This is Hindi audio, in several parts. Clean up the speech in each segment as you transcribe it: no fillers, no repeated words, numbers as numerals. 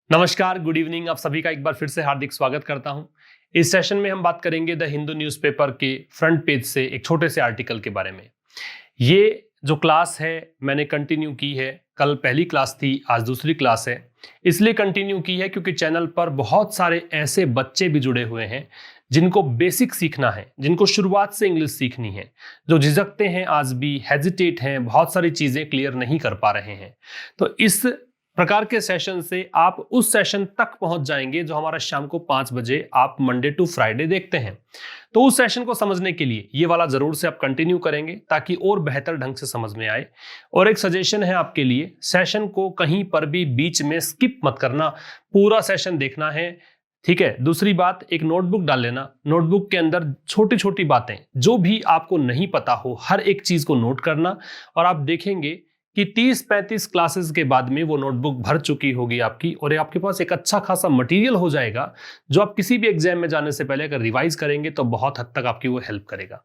नमस्कार, गुड इवनिंग। आप सभी का एक बार फिर से हार्दिक स्वागत करता हूं। इस सेशन में हम बात करेंगे द हिंदू न्यूज़पेपर के फ्रंट पेज से एक छोटे से आर्टिकल के बारे में। ये जो क्लास है मैंने कंटिन्यू की है, कल पहली क्लास थी, आज दूसरी क्लास है। इसलिए कंटिन्यू की है क्योंकि चैनल पर बहुत सारे ऐसे बच्चे भी जुड़े हुए हैं जिनको बेसिक सीखना है, जिनको शुरुआत से इंग्लिश सीखनी है, जो झिझकते हैं, आज भी हेजिटेट हैं, बहुत सारी चीज़ें क्लियर नहीं कर पा रहे हैं। तो इस प्रकार के सेशन से आप उस सेशन तक पहुंच जाएंगे जो हमारा शाम को 5 बजे आप मंडे टू फ्राइडे देखते हैं। तो उस सेशन को समझने के लिए ये वाला जरूर से आप कंटिन्यू करेंगे ताकि और बेहतर ढंग से समझ में आए। और एक सजेशन है आपके लिए, सेशन को कहीं पर भी बीच में स्किप मत करना, पूरा सेशन देखना है, ठीक है। दूसरी बात, एक नोटबुक डाल लेना। नोटबुक के अंदर छोटी छोटी बातें जो भी आपको नहीं पता हो, हर एक चीज को नोट करना, और आप देखेंगे कि 30-35 क्लासेस के बाद में वो नोटबुक भर चुकी होगी आपकी, और आपके पास एक अच्छा खासा मटेरियल हो जाएगा जो आप किसी भी एग्जाम में जाने से पहले अगर रिवाइज करेंगे तो बहुत हद तक आपकी वो हेल्प करेगा।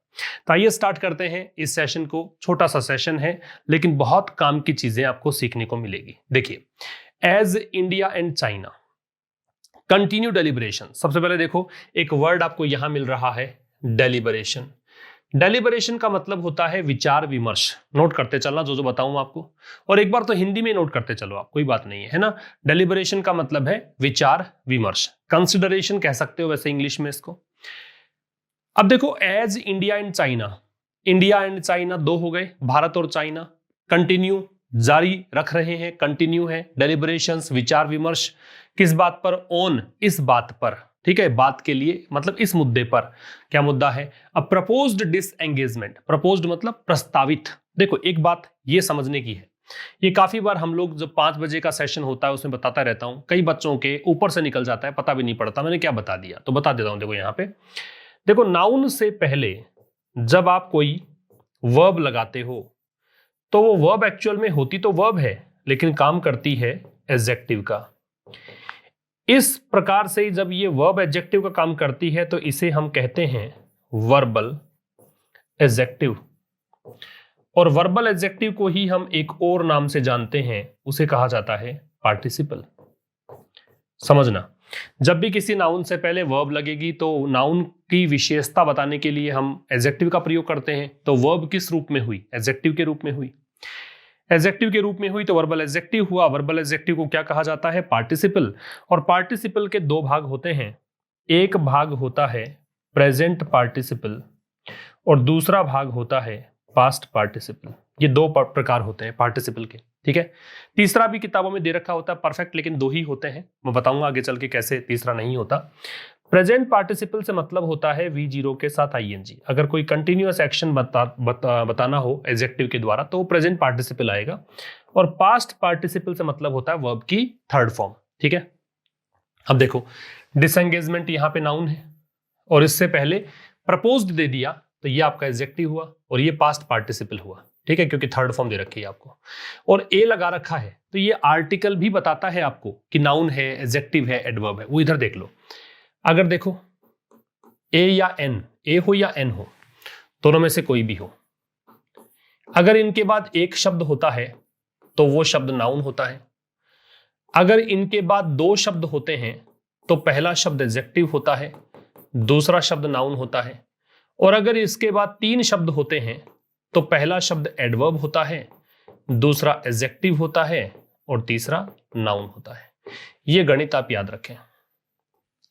तो आइए स्टार्ट करते हैं इस सेशन को। छोटा सा सेशन है लेकिन बहुत काम की चीजें आपको सीखने को मिलेगी। देखिए, as India and China continue deliberation. सबसे पहले देखो, एक वर्ड आपको यहां मिल रहा है, डेलिब्रेशन। डेलिब्रेशन का मतलब होता है विचार विमर्श। नोट करते चलना जो जो बताऊं आपको, और एक बार तो हिंदी में नोट करते चलो आप, कोई बात नहीं है ना। डेलिब्रेशन का मतलब है विचार विमर्श, कंसिडरेशन कह सकते हो वैसे इंग्लिश में इसको। अब देखो, as India and China, India and China दो हो गए, भारत और चाइना कंटिन्यू जारी रख रहे हैं, कंटिन्यू है डेलिब्रेशंस, विचार विमर्श। किस बात पर? ऑन, इस बात पर, ठीक है, बात के लिए मतलब इस मुद्दे पर। क्या मुद्दा है? अब प्रपोज्ड डिसएंगेजमेंट। प्रपोज्ड मतलब प्रस्तावित। देखो, एक बात ये समझने की है, ये काफी बार हम लोग जब 5 बजे का सेशन होता है उसमें बताता रहता हूं, कई बच्चों के ऊपर से निकल जाता है, पता भी नहीं पड़ता मैंने क्या बता दिया, तो बता देता हूं। देखो यहां पे, देखो, नाउन से पहले जब आप कोई वर्ब लगाते हो तो वो वर्ब एक्चुअल में होती तो वर्ब है लेकिन काम करती है एडजेक्टिव का। इस प्रकार से जब ये वर्ब एडजेक्टिव का काम करती है तो इसे हम कहते हैं वर्बल एडजेक्टिव। और वर्बल एडजेक्टिव को ही हम एक और नाम से जानते हैं, उसे कहा जाता है पार्टिसिपल। समझना, जब भी किसी नाउन से पहले वर्ब लगेगी तो नाउन की विशेषता बताने के लिए हम एडजेक्टिव का प्रयोग करते हैं। तो वर्ब किस रूप में हुई? एडजेक्टिव के रूप में हुई। एडजेक्टिव के रूप में हुई तो वर्बल एडजेक्टिव हुआ। वर्बल एडजेक्टिव को क्या कहा जाता है? पार्टिसिपल। और पार्टिसिपल के दो भाग होते हैं, एक भाग होता है प्रेजेंट पार्टिसिपल और दूसरा भाग होता है पास्ट पार्टिसिपल। ये दो प्रकार होते हैं पार्टिसिपल के, ठीक है। तीसरा भी किताबों में दे रखा होता है परफेक्ट, लेकिन दो ही होते हैं। मैं बताऊंगा आगे चल के कैसे तीसरा नहीं होता। प्रेजेंट पार्टिसिपल से मतलब होता है V0 के साथ ING। अगर कोई कंटिन्यूअस एक्शन बताना हो एडजेक्टिव के द्वारा तो वो प्रेजेंट पार्टिसिपल आएगा। और पास्ट पार्टिसिपल से मतलब होता है वर्ब की थर्ड फॉर्म, ठीक है। अब देखो, डिसएंगेजमेंट यहाँ पे नाउन है और इससे पहले प्रपोज्ड दे दिया तो ये आपका एडजेक्टिव हुआ और ये पास्ट पार्टिसिपल हुआ, ठीक है, क्योंकि थर्ड फॉर्म दे रखी है आपको। और ए लगा रखा है तो ये आर्टिकल भी बताता है आपको कि नाउन है, एडजेक्टिव है, एडवर्ब है। वो इधर देख लो, अगर देखो ए या एन, ए हो या एन हो, दोनों में से कोई भी हो, अगर इनके बाद एक शब्द होता है तो वो शब्द नाउन होता है। अगर इनके बाद दो शब्द होते हैं तो पहला शब्द एडजेक्टिव होता है, दूसरा शब्द नाउन होता है। और अगर इसके बाद 3 शब्द होते हैं तो पहला शब्द एडवर्ब होता है, दूसरा एडजेक्टिव होता है और तीसरा नाउन होता है। ये गणित आप याद रखें,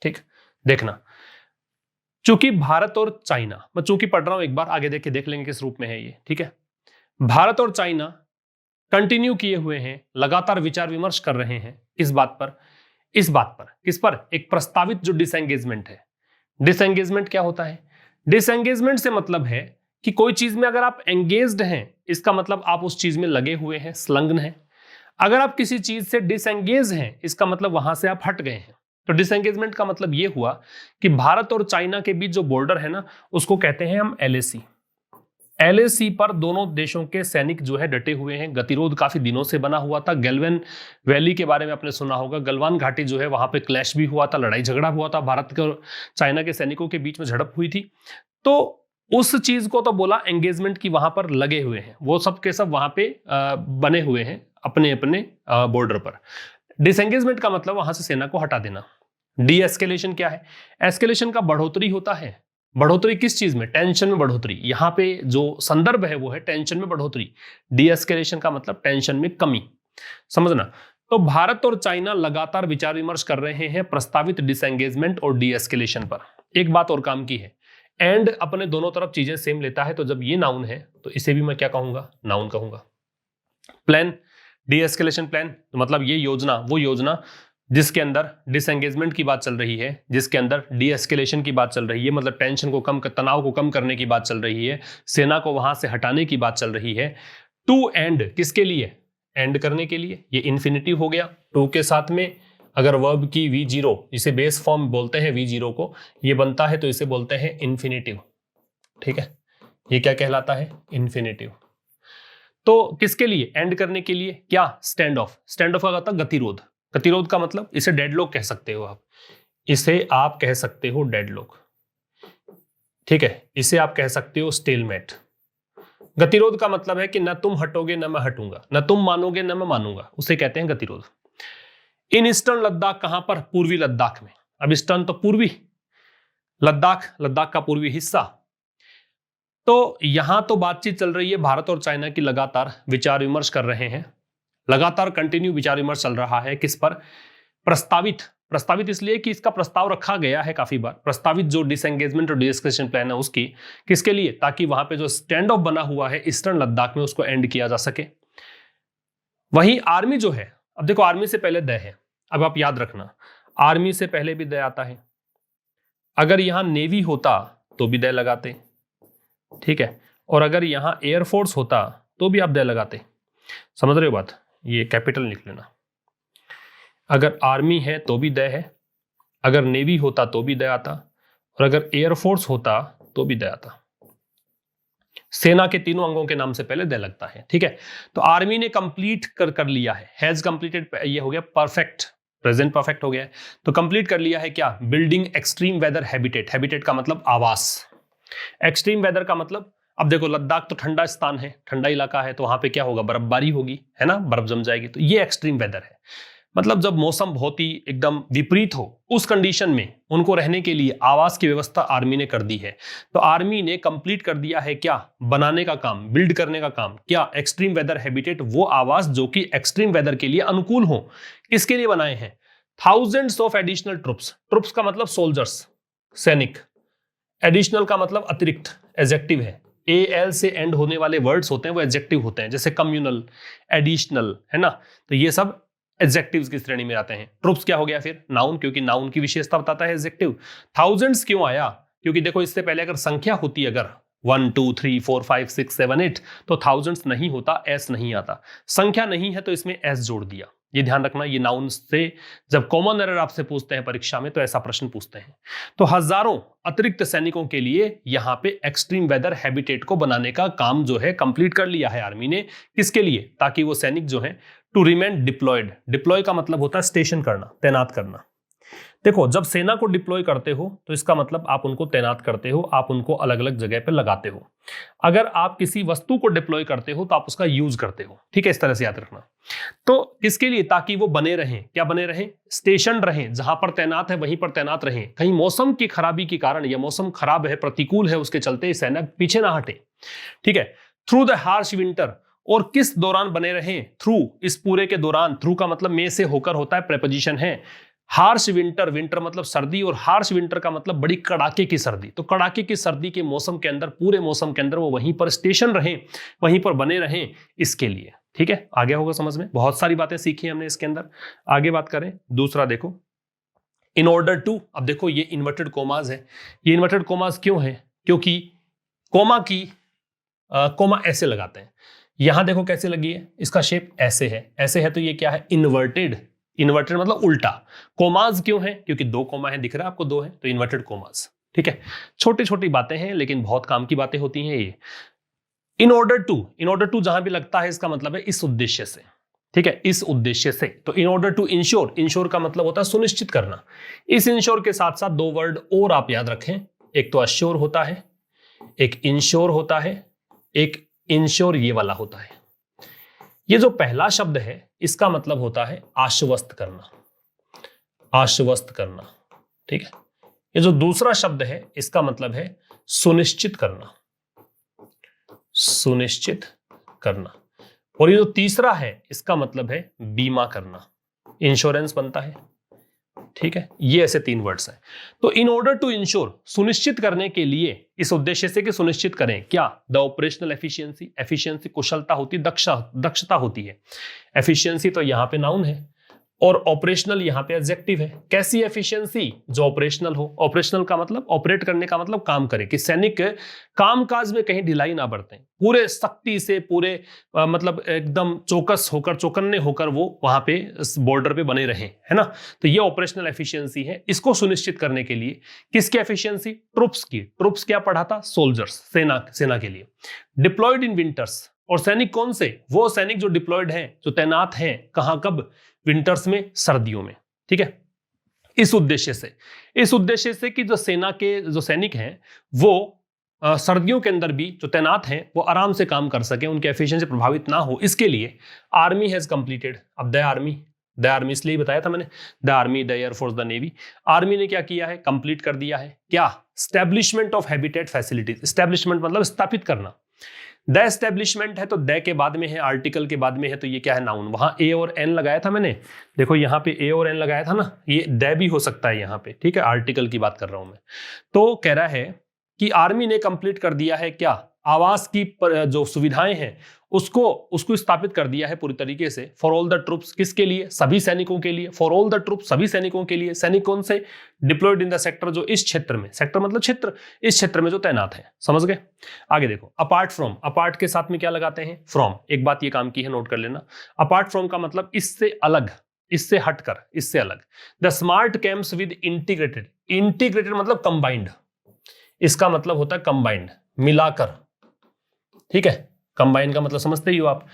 ठीक। देखना, चूंकि भारत और चाइना, मैं चूंकि पढ़ रहा हूं, एक बार आगे देख लेंगे किस रूप में है ये, ठीक है। भारत और चाइना कंटिन्यू किए हुए हैं, लगातार विचार विमर्श कर रहे हैं इस बात पर, किस पर? एक प्रस्तावित जो डिसएंगेजमेंट है। डिसएंगेजमेंट क्या होता है? डिसएंगेजमेंट से मतलब है कि कोई चीज में अगर आप एंगेज्ड हैं, इसका मतलब आप उस चीज में लगे हुए हैं, संलग्न हैं। अगर आप किसी चीज से डिसएंगेज हैं, इसका मतलब वहां से आप हट गए हैं। तो डिसएंगेजमेंट का मतलब यह हुआ कि भारत और चाइना के बीच जो बॉर्डर है ना, उसको कहते हैं हम LAC। LAC पर दोनों देशों के सैनिक जो है डटे हुए हैं। गतिरोध काफी दिनों से बना हुआ था। गैल्वन वैली के बारे में आपने सुना होगा, गलवान घाटी जो है वहां पे क्लैश भी हुआ था, लड़ाई झगड़ा हुआ था, भारत के और चाइना के सैनिकों के बीच में झड़प हुई थी। तो उस चीज को तो बोला एंगेजमेंट की वहां पर लगे हुए हैं, वो सब के सब वहां पे बने हुए हैं अपने अपने बॉर्डर पर। डिसएंगेजमेंट का मतलब वहां से सेना को हटा देना। डी एस्केलेशन क्या है? एस्केलेशन का बढ़ोतरी होता है। बढ़ोतरी किस चीज में? टेंशन में बढ़ोतरी। यहां पे जो संदर्भ है वो है टेंशन में बढ़ोतरी। डी एस्केलेशन का मतलब टेंशन में कमी, समझना। तो भारत और चाइना लगातार विचार विमर्श कर रहे हैं प्रस्तावित डिसएंगेजमेंट और डी एस्केलेशन पर। एक बात और काम की है, एंड अपने दोनों तरफ चीजें सेम लेता है, तो जब ये नाउन है तो इसे भी मैं क्या कहूंगा? नाउन कहूंगा। प्लान, डी एस्केलेशन प्लान, मतलब ये योजना, वो योजना जिसके अंदर डिसएंगेजमेंट की बात चल रही है, जिसके अंदर डी एस्केलेशन की बात चल रही है, मतलब टेंशन को कम, तनाव को कम करने की बात चल रही है, सेना को वहां से हटाने की बात चल रही है। टू एंड, किसके लिए? एंड करने के लिए। ये इन्फिनिटिव हो गया। टू के साथ में अगर वर्ब की V0, इसे बेस फॉर्म बोलते हैं V0 को, ये बनता है तो इसे बोलते हैं इन्फिनिटिव। ठीक है, ये क्या कहलाता है? इन्फिनिटिव। तो किसके लिए? एंड करने के लिए। क्या? Stand of. स्टैंड ऑफ का होता है गतिरोध। गतिरोध का मतलब इसे डेडलॉक कह सकते हो आप, इसे आप कह सकते हो डेडलॉक। ठीक है, इसे आप कह सकते हो स्टेलमेट। गतिरोध का मतलब है कि न तुम हटोगे न मैं हटूंगा, न तुम मानोगे न मैं मानूंगा, उसे कहते हैं गतिरोध। इन ईस्टर्न लद्दाख, कहां पर? पूर्वी लद्दाख में। अब ईस्टर्न तो पूर्वी, लद्दाख, लद्दाख का पूर्वी हिस्सा। तो यहां तो बातचीत चल रही है, भारत और चाइना की लगातार विचार विमर्श कर रहे हैं, लगातार कंटिन्यू विचार विमर्श चल रहा है। किस पर? प्रस्तावित। प्रस्तावित इसलिए कि इसका प्रस्ताव रखा गया है काफी बार, प्रस्तावित जो डिसएंगेजमेंट और डिस्कशन प्लान है उसकी। किसके लिए? ताकि वहां पे जो स्टैंड ऑफ बना हुआ है ईस्टर्न लद्दाख में, उसको एंड किया जा सके। वहीं आर्मी जो है, अब देखो आर्मी से पहले द है, अब आप याद रखना आर्मी से पहले भी द आता है। अगर यहां नेवी होता तो भी द लगाते, ठीक है, और अगर यहां एयरफोर्स होता तो भी आप द लगाते। समझ रहे हो बात? ये कैपिटल लिख लेना। अगर आर्मी है तो भी द है, अगर नेवी होता तो भी द आता, और अगर एयरफोर्स होता तो भी द आता। सेना के तीनों अंगों के नाम से पहले द लगता है। ठीक है, तो आर्मी ने कंप्लीट कर लिया है, हैज कंप्लीटेड, ये हो गया परफेक्ट, प्रेजेंट परफेक्ट हो गया है। तो कंप्लीट कर लिया है क्या? Building extreme weather habitat. Habitat का मतलब आवास, एक्सट्रीम वेदर का मतलब, अब देखो लद्दाख तो ठंडा स्थान है, ठंडा इलाका है, तो वहां पे क्या होगा? बर्फबारी होगी, है ना, बर्फ जम जाएगी। तो ये एक्सट्रीम वेदर है, मतलब जब मौसम बहुत ही एकदम विपरीत हो, उस कंडीशन में उनको रहने के लिए आवास की व्यवस्था आर्मी ने कर दी है। तो आर्मी ने कंप्लीट कर दिया है क्या? बनाने का काम, बिल्ड करने का काम। क्या? एक्सट्रीम वेदर हैबिटेट, वो आवास जो कि एक्सट्रीम वेदर के लिए अनुकूल हो। किसके लिए बनाए हैं? Thousands of additional troops. Troops का मतलब सोल्जर्स, सैनिक। एडिशनल का मतलब अतिरिक्त, एडजेक्टिव है। AL से एंड होने वाले वर्ड्स होते हैं वो एडजेक्टिव होते हैं, जैसे कम्युनल, एडिशनल, है ना, तो ये सब एडजेक्टिव्स की श्रेणी में आते हैं। ट्रुप्स क्या हो गया फिर? नाउन, क्योंकि नाउन की विशेषता बताता है एडजेक्टिव। थाउजेंड्स क्यों आया? क्योंकि देखो इससे पहले अगर संख्या होती, अगर 1 2 3 4 5 6 7 8, तो थाउजेंड्स नहीं होता, एस नहीं आता। संख्या नहीं है तो इसमें एस जोड़ दिया। ये ध्यान रखना, ये नाउन से जब कॉमन एरर आपसे पूछते हैं परीक्षा में तो ऐसा प्रश्न पूछते हैं। तो हजारों अतिरिक्त सैनिकों के लिए यहां पे एक्सट्रीम वेदर हैबिटेट को बनाने का काम जो है कंप्लीट कर लिया है आर्मी ने। किसके लिए? ताकि वो सैनिक जो है टू रिमेन डिप्लॉयड। डिप्लॉय का मतलब होता है स्टेशन करना, तैनात करना। देखो जब सेना को डिप्लॉय करते हो तो इसका मतलब आप उनको तैनात करते हो, आप उनको अलग अलग जगह पे लगाते हो। अगर आप किसी वस्तु को डिप्लॉय करते हो तो आप उसका यूज करते हो। ठीक है, इस तरह से याद रखना। तो किसके लिए? ताकि वो बने रहें। क्या बने रहें? स्टेशन रहें, जहां पर तैनात है वहीं पर तैनात रहें। कहीं मौसम की खराबी के कारण, या मौसम खराब है, प्रतिकूल है, उसके चलते सैनिक पीछे ना हटे। ठीक है, थ्रू द हार्श विंटर, और किस दौरान बने रहें? थ्रू, इस पूरे के दौरान। थ्रू का मतलब में से होकर होता है, प्रेपोजिशन है। हार्श विंटर, विंटर मतलब सर्दी, और हार्श विंटर का मतलब बड़ी कड़ाके की सर्दी। तो कड़ाके की सर्दी के मौसम के अंदर, पूरे मौसम के अंदर वो वहीं पर स्टेशन रहें, वहीं पर बने रहें, इसके लिए। ठीक है, आगे होगा समझ में। बहुत सारी बातें सीखी हमने इसके अंदर। आगे बात करें, दूसरा देखो, इन ऑर्डर टू। अब देखो ये इन्वर्टेड कोमाज है। ये इन्वर्टेड कोमाज क्यों है? क्योंकि कोमा की कोमा ऐसे लगाते हैं। यहां देखो कैसे लगी है, इसका शेप ऐसे है, ऐसे है, तो ये क्या है? इन्वर्टेड। इन्वर्टेड मतलब उल्टा। कोमाज क्यों है? क्योंकि दो कोमा है, दिख रहा है आपको, दो है, तो इन्वर्टेड कोमाज। ठीक है, छोटी छोटी बातें हैं लेकिन बहुत काम की बातें होती हैं ये। इन ऑर्डर टू जहां भी लगता है इसका मतलब है इस उद्देश्य से। ठीक है, इस उद्देश्य से। तो in order to ensure, ensure का मतलब होता है सुनिश्चित करना। इस इंश्योर के साथ साथ दो वर्ड और आप याद रखें, एक तो अश्योर होता है, एक इंश्योर होता है, एक इंश्योर ये वाला होता है। ये जो पहला शब्द है इसका मतलब होता है आश्वस्त करना, आश्वस्त करना, ठीक है। ये जो दूसरा शब्द है इसका मतलब है सुनिश्चित करना, सुनिश्चित करना। और ये जो तीसरा है इसका मतलब है बीमा करना, इंश्योरेंस बनता है, ठीक है। ये ऐसे 3 वर्ड्स हैं। तो इन ऑर्डर टू इंश्योर, सुनिश्चित करने के लिए, इस उद्देश्य से कि सुनिश्चित करें क्या, द ऑपरेशनल एफिशिएंसी, एफिशिएंसी कुशलता होती, दक्षता होती है। एफिशिएंसी तो यहां पे नाउन है और ऑपरेशनल यहां पे एडजेक्टिव है। कैसी एफिशिएंसी, जो ऑपरेशनल हो। ऑपरेशनल का मतलब, ऑपरेट करने का मतलब काम करे, कि सैनिक कामकाज में कहीं ढिलाई ना बरतें, पूरे सख्ती से, पूरे मतलब एकदम चौकस होकर, चौकन्ने होकर वो वहां पे बॉर्डर पे बने रहें, है ना। तो ये ऑपरेशनल एफिशिएंसी है। इसको सुनिश्चित करने के लिए किसकी एफिशिएंसी, ट्रुप्स की। ट्रुप्स क्या पढ़ा था, सोल्जर्स, सेना के लिए। डिप्लॉयड इन विंटर्स, और सैनिक कौन से, वो सैनिक जो डिप्लॉयड हैं, जो तैनात हैं, कहां, कब, विंटर्स में, सर्दियों में, ठीक है। इस उद्देश्य से कि जो सेना के जो सैनिक हैं वो सर्दियों के अंदर भी जो तैनात हैं वो आराम से काम कर सके, उनकी एफिशिएंसी प्रभावित ना हो, इसके लिए आर्मी हैज कंप्लीटेड। अब द आर्मी इसलिए बताया था मैंने, the army, the air force, the navy. Army ने क्या किया है, कंप्लीट कर दिया है क्या, establishment of habitat facilities. Establishment मतलब स्थापित करना। द एस्टेब्लिशमेंट है तो द के बाद में है, आर्टिकल के बाद में है, तो ये क्या है, नाउन। वहां ए और एन लगाया था मैंने, देखो यहाँ पे ए और एन लगाया था ना, ये द भी हो सकता है यहाँ पे, ठीक है। आर्टिकल की बात कर रहा हूं मैं। तो कह रहा है कि आर्मी ने कंप्लीट कर दिया है क्या, आवास की जो सुविधाएं हैं उसको स्थापित कर दिया है पूरी तरीके से। फॉर ऑल द ट्रूप्स, किसके लिए, सभी सैनिकों के लिए। फॉर ऑल द ट्रूप्स, सभी सैनिकों के लिए। सैनिक कौन से, डिप्लॉयड इन द सेक्टर, जो इस क्षेत्र में, सेक्टर मतलब क्षेत्र, इस क्षेत्र में जो तैनात है, समझ गए। आगे देखो, अपार्ट फ्रॉम, अपार्ट के साथ में क्या लगाते हैं, फ्रॉम। एक बात ये काम की है, नोट कर लेना। अपार्ट फ्रॉम का मतलब इससे अलग, इससे हटकर, इससे अलग। The smart camps with integrated, integrated मतलब कंबाइंड, इसका मतलब होता है कंबाइंड, मिलाकर, ठीक है। कंबाइन का मतलब समझते ही हो आप।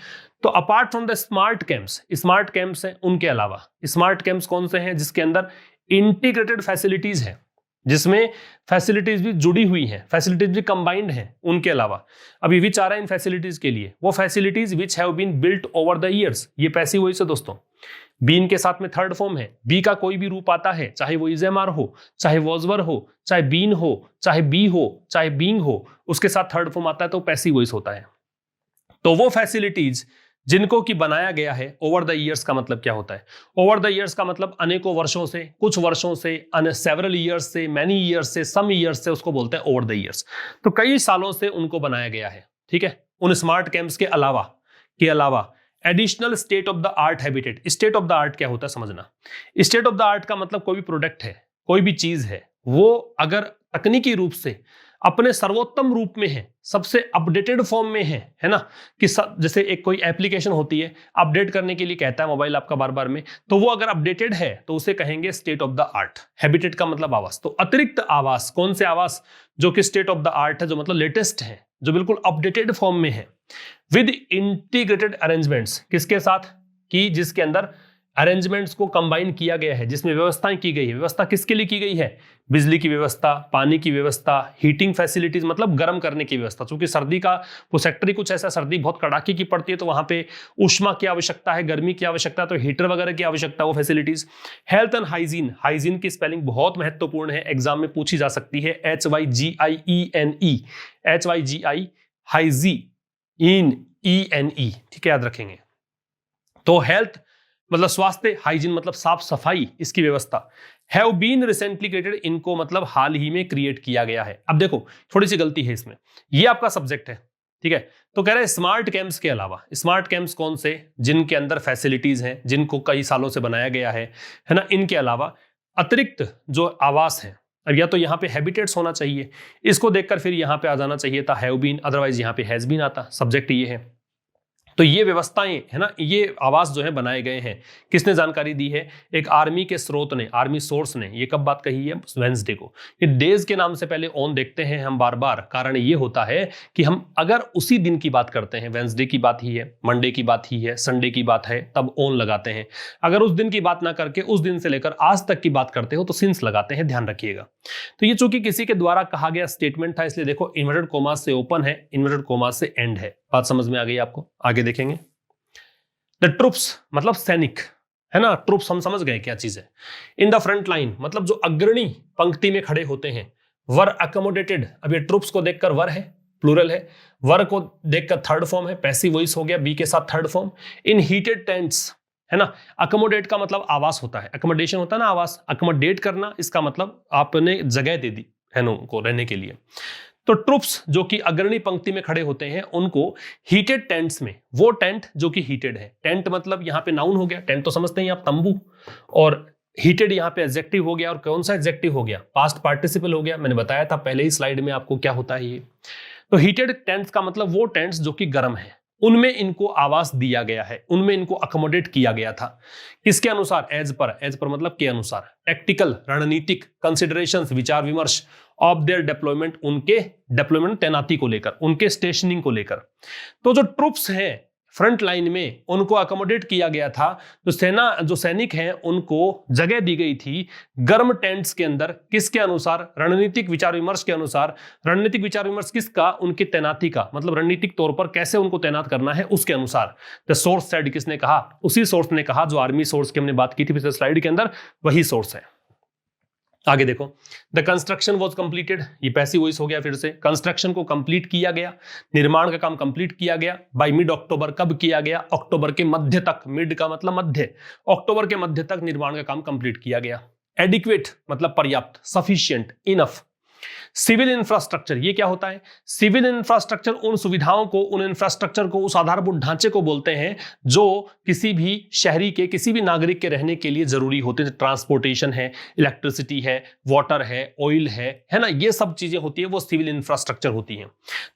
तो apart from the smart camps हैं, उनके अलावा स्मार्ट कैंप्स कौन से हैं, जिसके अंदर इंटीग्रेटेड फैसिलिटीज है, जिसमें फैसिलिटीज भी जुड़ी हुई हैं, फैसिलिटीज भी कंबाइंड हैं, उनके अलावा। अभी विच आ रहा है इन फैसिलिटीज के लिए, वो facilities which have been built over the years. ये पैसिव वॉइस है दोस्तों, बीन के साथ में थर्ड फॉर्म है। बी का कोई भी रूप आता है, चाहे वो इजेमार हो, चाहे वॉजवर हो, चाहे बीन हो, चाहे बी हो, चाहे बींग हो, उसके साथ थर्ड फॉर्म आता है तो पैसिव वॉइस होता है। तो वो फैसिलिटीज जिनको की बनाया गया है, ओवर द ईयर्स का मतलब क्या होता है, ओवर द ईयर्स का मतलब अनेकों वर्षों से, कुछ वर्षों से, सेवरल ईयर्स से, मैनी ईयर्स से, सम ईयर्स से, उसको बोलते हैं ओवर द ईयर्स। तो कई सालों से उनको बनाया गया है, ठीक है। उन स्मार्ट कैंप्स के अलावा additional state of the art habitat. State of the art क्या होता है समझना। स्टेट ऑफ द आर्ट का मतलब कोई भी प्रोडक्ट है, कोई भी चीज है, वो अगर तकनीकी रूप से अपने सर्वोत्तम रूप में है, सबसे अपडेटेड फॉर्म में है ना, कि जैसे एक कोई एप्लीकेशन होती है, अपडेट करने के लिए कहता है मोबाइल आपका बार बार में, तो वो अगर अपडेटेड है तो उसे कहेंगे state of the art. Habitat का मतलब आवास, तो अतिरिक्त आवास, कौन से आवास, जो कि स्टेट ऑफ द आर्ट है, जो मतलब लेटेस्ट है, जो बिल्कुल अपडेटेड फॉर्म में है। विद इंटीग्रेटेड अरेंजमेंट्स, किसके साथ, कि जिसके अंदर अरेंजमेंट्स को कंबाइन किया गया है, जिसमें व्यवस्थाएं की गई है। व्यवस्था किसके लिए की गई है, बिजली की व्यवस्था, पानी की व्यवस्था, हीटिंग फैसिलिटीज मतलब गर्म करने की व्यवस्था। क्योंकि सर्दी का वो सेक्टर ही कुछ ऐसा, सर्दी बहुत कड़ाके की पड़ती है, तो वहां पे ऊष्मा की आवश्यकता है, गर्मी की आवश्यकता है, तो हीटर वगैरह की आवश्यकता, वो facilities. Health and hygiene, hygiene की स्पेलिंग बहुत महत्वपूर्ण है, एग्जाम में पूछी जा सकती है, HYGIENE, HYGI, HYGIENE, ठीक है, याद रखेंगे। तो हेल्थ मतलब स्वास्थ्य, हाइजीन मतलब साफ सफाई, इसकी व्यवस्था। हैव बीन रिसेंटली क्रिएटेड, इनको मतलब हाल ही में क्रिएट किया गया है। अब देखो थोड़ी सी गलती है इसमें, ये आपका सब्जेक्ट है, ठीक है। तो कह रहे हैं स्मार्ट कैंप्स के अलावा, स्मार्ट कैंप्स कौन से, जिनके अंदर फैसिलिटीज हैं, जिनको कई सालों से बनाया गया है ना, इनके अलावा अतिरिक्त जो आवास है। अब या तो यहाँ पे हैबिटेट्स होना चाहिए, इसको देखकर फिर यहाँ पे आ जाना चाहिए था हैव बीन, अदरवाइज यहाँ पे हैज बीन आता, सब्जेक्ट ये है। तो ये व्यवस्थाएं है ना, ये आवास जो है बनाए गए हैं। किसने जानकारी दी है? एक आर्मी के स्रोत ने, आर्मी सोर्स ने। ये कब बात कही है? वेंसडे को। ये डेज के नाम से पहले ऑन देखते हैं हम बार बार। कारण ये होता है कि हम अगर उसी दिन की बात करते हैं, वेंसडे की बात ही है, मंडे की बात ही है, संडे की बात है, तब ऑन लगाते हैं। अगर उस दिन की बात ना करके उस दिन से लेकर आज तक की बात करते हो तो सिंस लगाते हैं, ध्यान रखिएगा। तो ये चूंकि किसी के द्वारा कहा गया स्टेटमेंट था, इसलिए देखो इन्वर्टेड कोमा से ओपन है, इन्वर्टेड कोमा से एंड है। बात समझ में आ गई आपको? आगे देखेंगे। द ट्रूप्स मतलब सैनिक, है ना। ट्रूप्स हम समझ गए क्या चीज है। इन द फ्रंट लाइन मतलब जो अग्रणी पंक्ति में खड़े होते हैं। वर अकोमोडेटेड, अब ये ट्रूप्स को देखकर वर है, प्लूरल है। वर को देखकर थर्ड फॉर्म है, पैसिव वॉइस हो गया, बी के साथ थर्ड फॉर्म। इन हीटेड टेंट्स, है ना। अकोमोडेट का मतलब आवास होता है, अकोमोडेशन होता है ना आवास। अकोमोडेट करना, इसका मतलब आपने जगह दे दी है उनको रहने के लिए। तो ट्रूप्स जो कि अग्रणी पंक्ति में खड़े होते हैं उनको हीटेड टेंट्स में, वो टेंट जो कि हीटेड है। टेंट मतलब यहां पे नाउन हो गया, टेंट तो समझते हैं आप, तंबू। और हीटेड यहां पे एडजेक्टिव हो गया। और कौन सा एडजेक्टिव हो गया? पास्ट पार्टिसिपल हो गया। मैंने बताया था पहले ही स्लाइड में आपको क्या होता है ये। तो हीटेड टेंट्स का मतलब वो टेंट्स जो कि गर्म है, उनमें इनको आवास दिया गया है, उनमें इनको अकोमोडेट किया गया था। किसके अनुसार? एज पर मतलब के अनुसार। टैक्टिकल, रणनीतिक कंसिडरेशंस, विचार विमर्श ऑफ देयर डेप्लॉयमेंट, उनके डेप्लॉयमेंट तैनाती को लेकर, उनके स्टेशनिंग को लेकर। तो जो ट्रूप्स हैं फ्रंट लाइन में, उनको अकोमोडेट किया गया था। तो सेना, जो सैनिक हैं, उनको जगह दी गई थी गर्म टेंट्स के अंदर। किसके अनुसार? रणनीतिक विचार विमर्श के अनुसार। रणनीतिक विचार विमर्श किसका? उनकी तैनाती का, मतलब रणनीतिक तौर पर कैसे उनको तैनात करना है उसके अनुसार। द सोर्स सेड, किसने कहा? उसी सोर्स ने कहा जो आर्मी सोर्स की हमने बात की थी पिछले स्लाइड के अंदर, वही सोर्स है। आगे देखो। द कंस्ट्रक्शन वॉज कंप्लीटेड, ये पैसिव वॉइस हो गया फिर से। कंस्ट्रक्शन को कंप्लीट किया गया, निर्माण का काम कंप्लीट किया गया बाय मिड अक्टूबर। कब किया गया? अक्टूबर के मध्य तक। मिड का मतलब मध्य, अक्टूबर के मध्य तक निर्माण का काम कंप्लीट किया गया। एडिक्वेट मतलब पर्याप्त, सफिशिएंट, इनफ। सिविल इंफ्रास्ट्रक्चर, ये क्या होता है? सिविल इंफ्रास्ट्रक्चर उन सुविधाओं को, उन इंफ्रास्ट्रक्चर को, उस आधारभूत ढांचे को बोलते हैं जो किसी भी शहरी के, किसी भी नागरिक के रहने के लिए जरूरी होते हैं। ट्रांसपोर्टेशन है, इलेक्ट्रिसिटी है, वाटर है, ऑयल है ना, ये सब चीजें होती है, वो सिविल इंफ्रास्ट्रक्चर होती हैं।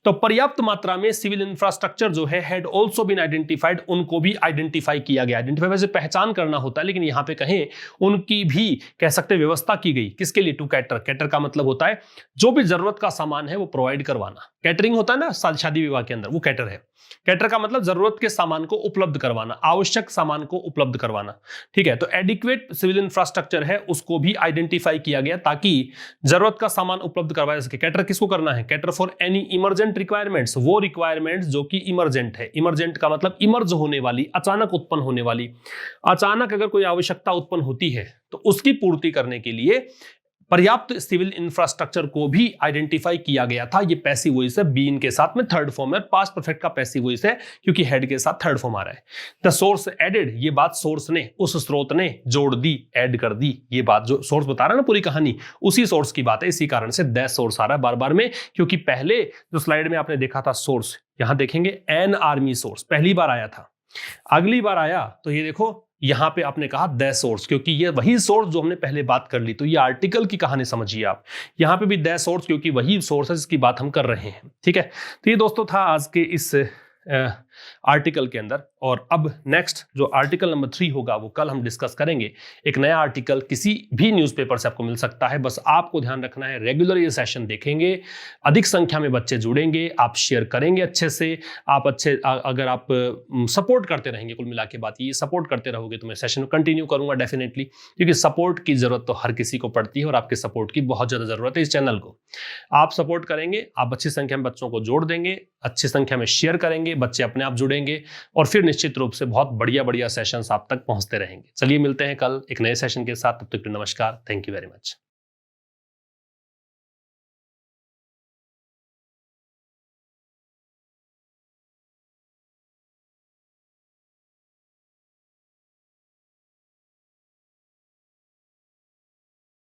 तो पर्याप्त मात्रा में सिविल इंफ्रास्ट्रक्चर जो है हैड ऑल्सो बीन आइडेंटिफाइड, उनको भी आइडेंटिफाई किया गया। आइडेंटिफाई वैसे पहचान करना होता है, लेकिन यहां पे कहें उनकी भी कह सकते व्यवस्था की गई। किसके लिए? To cater. कैटर का मतलब होता है जो भी जरूरत का सामान है वो प्रोवाइड करवाना। कैटरिंग होता है ना शादी विवाह के अंदर, वो कैटर है। कैटर का मतलब जरूरत के सामान को उपलब्ध करवाना, आवश्यक सामान को उपलब्ध करवाना। ठीक है, तो एडिक्वेट सिविल इंफ्रास्ट्रक्चर है, उसको भी आइडेंटिफाई किया गया ताकि जरूरत का सामान उपलब्ध करवाया जा सके। कैटर किसको करना है? Cater for any emergent requirements, वो रिक्वायरमेंट्स जो कि इमरजेंट है। इमरजेंट का मतलब इमर्ज होने वाली, अचानक उत्पन्न होने वाली। अचानक अगर कोई आवश्यकता उत्पन्न होती है तो उसकी पूर्ति करने के लिए पर्याप्त सिविल इंफ्रास्ट्रक्चर को भी आइडेंटिफाई किया गया था। ये पैसिव वॉइस है, बीन के साथ में थर्ड फॉर्म है। पास्ट परफेक्ट का पैसिव वॉइस है क्योंकि हेड के साथ थर्ड फॉर्म आ रहा है। द सोर्स एडेड, ये बात सोर्स ने, उस स्रोत ने जोड़ दी, ऐड कर दी। ये बात जो सोर्स बता रहा है ना पूरी कहानी, उसी सोर्स की बात है। इसी कारण से द सोर्स आ रहा है बार बार में, क्योंकि पहले जो स्लाइड में आपने देखा था सोर्स, यहां देखेंगे एन आर्मी सोर्स पहली बार आया था। अगली बार आया तो ये देखो यहां पे आपने कहा द सोर्स, क्योंकि ये वही सोर्स जो हमने पहले बात कर ली। तो ये आर्टिकल की कहानी समझिए आप। यहां पे भी द सोर्स, क्योंकि वही सोर्स है जिसकी बात हम कर रहे हैं। ठीक है, तो ये दोस्तों था आज के इस आर्टिकल के अंदर। और अब नेक्स्ट जो आर्टिकल नंबर 3 होगा वो कल हम डिस्कस करेंगे। एक नया आर्टिकल किसी भी न्यूज़पेपर से आपको मिल सकता है, बस आपको ध्यान रखना है रेगुलर ये सेशन देखेंगे, अधिक संख्या में बच्चे जुड़ेंगे, आप शेयर करेंगे अच्छे से, आप अच्छे अगर आप सपोर्ट करते रहेंगे, कुल मिला के बात ये सपोर्ट करते रहोगे तो मैं सेशन कंटिन्यू करूंगा डेफिनेटली, क्योंकि सपोर्ट की जरूरत तो हर किसी को पड़ती है और आपके सपोर्ट की बहुत ज्यादा जरूरत है इस चैनल को। आप सपोर्ट करेंगे, आप अच्छी संख्या में बच्चों को जोड़ देंगे, अच्छी संख्या में शेयर करेंगे, बच्चे अपने आप जुड़ेंगे और फिर निश्चित रूप से बहुत बढ़िया बढ़िया सेशंस आप तक पहुंचते रहेंगे। चलिए मिलते हैं कल एक नए सेशन के साथ, तब तक नमस्कार, थैंक यू वेरी मच।